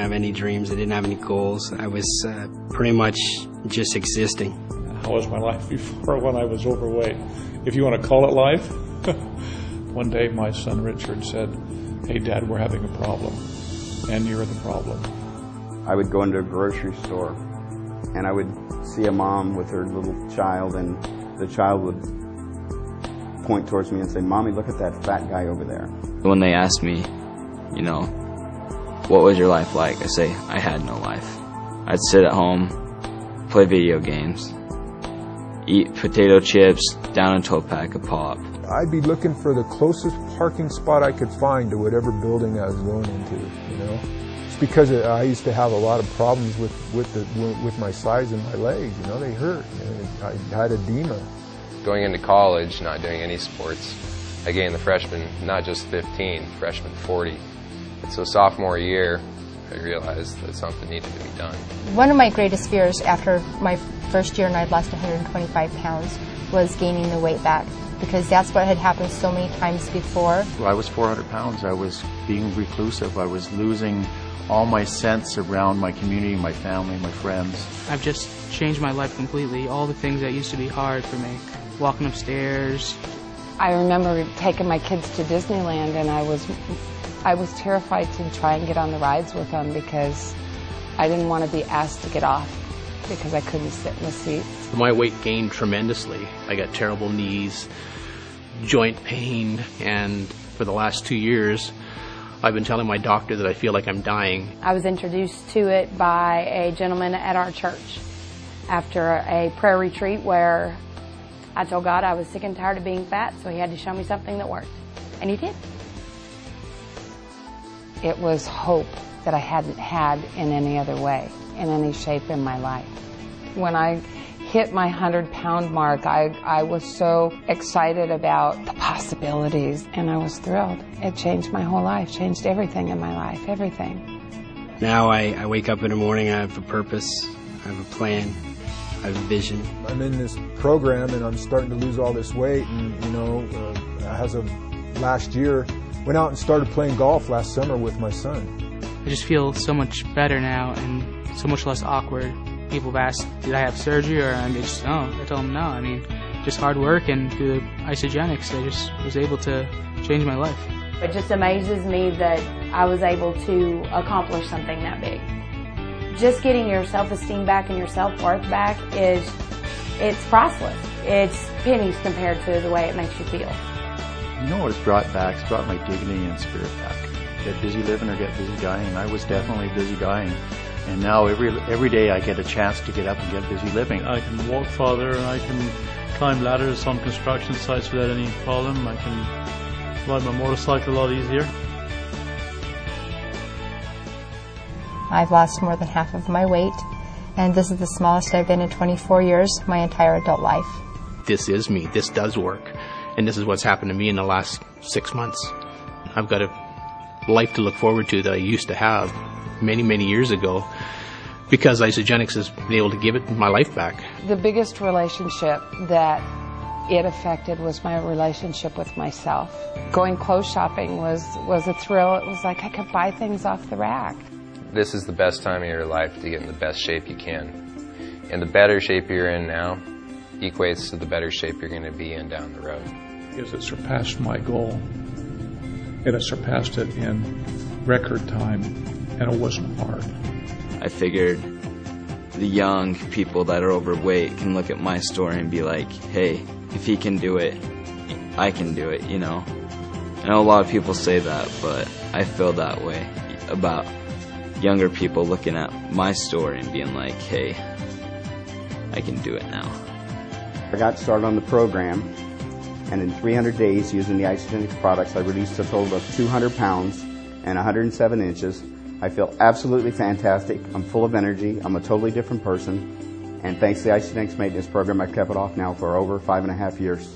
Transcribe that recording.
have any dreams. I didn't have any goals. I was pretty much just existing. How was my life before when I was overweight? If you want to call it life. One day my son Richard said, "Hey Dad, we're having a problem, and you're the problem." I would go into a grocery store and I would see a mom with her little child, and the child would point towards me and say, "Mommy, look at that fat guy over there." When they ask me, you know, what was your life like? I say, I had no life. I'd sit at home, play video games, eat potato chips, down into a pack of pop. I'd be looking for the closest parking spot I could find to whatever building I was going into, you know. It's because I used to have a lot of problems with my size and my legs, you know, they hurt. I had edema. Going into college, not doing any sports, I gained the freshman, not just 15, freshman 40. So sophomore year, I realized that something needed to be done. One of my greatest fears after my first year and I'd lost 125 pounds was gaining the weight back, because that's what had happened so many times before. I was 400 pounds. I was being reclusive. I was losing all my sense around my community, my family, my friends. I've just changed my life completely. All the things that used to be hard for me, walking upstairs. I remember taking my kids to Disneyland, and I was terrified to try and get on the rides with them because I didn't want to be asked to get off because I couldn't sit in the seats. My weight gained tremendously. I got terrible knees, joint pain, and for the last 2 years, I've been telling my doctor that I feel like I'm dying. I was introduced to it by a gentleman at our church after a prayer retreat where I told God I was sick and tired of being fat, so he had to show me something that worked. And he did. It was hope that I hadn't had in any other way, in any shape in my life. When I hit my 100-pound mark, I was so excited about the possibilities, and I was thrilled. It changed my whole life, changed everything in my life, everything. Now I wake up in the morning, I have a purpose, I have a plan, I have a vision. I'm in this program and I'm starting to lose all this weight, and you know, as of last year, went out and started playing golf last summer with my son. I just feel so much better now and so much less awkward. People have asked, did I have surgery, or I just, no. I tell them no. I mean, just hard work, and through the Isagenix, I just was able to change my life. It just amazes me that I was able to accomplish something that big. Just getting your self-esteem back and your self-worth back it's priceless. It's pennies compared to the way it makes you feel. You know what it's brought back? It's brought my dignity and spirit back. Get busy living or get busy dying. I was definitely busy dying. And now every day I get a chance to get up and get busy living. I can walk farther, and I can climb ladders on construction sites without any problem. I can ride my motorcycle a lot easier. I've lost more than half of my weight, and this is the smallest I've been in 24 years, my entire adult life. This is me. This does work. And this is what's happened to me in the last 6 months. I've got a life to look forward to that I used to have many, many years ago, because Isagenix has been able to give it my life back. The biggest relationship that it affected was my relationship with myself. Going clothes shopping was a thrill. It was like I could buy things off the rack. This is the best time of your life to get in the best shape you can. And the better shape you're in now equates to the better shape you're going to be in down the road. Because it surpassed my goal. And it surpassed it in record time, and it wasn't hard. I figured the young people that are overweight can look at my story and be like, hey, if he can do it, I can do it, you know. I know a lot of people say that, but I feel that way about younger people looking at my story and being like, hey, I can do it now. I got started on the program, and in 300 days using the Isagenix products, I released a total of 200 pounds and 107 inches. I feel absolutely fantastic. I'm full of energy. I'm a totally different person. And thanks to the Isagenix maintenance program, I've kept it off now for over 5.5 years.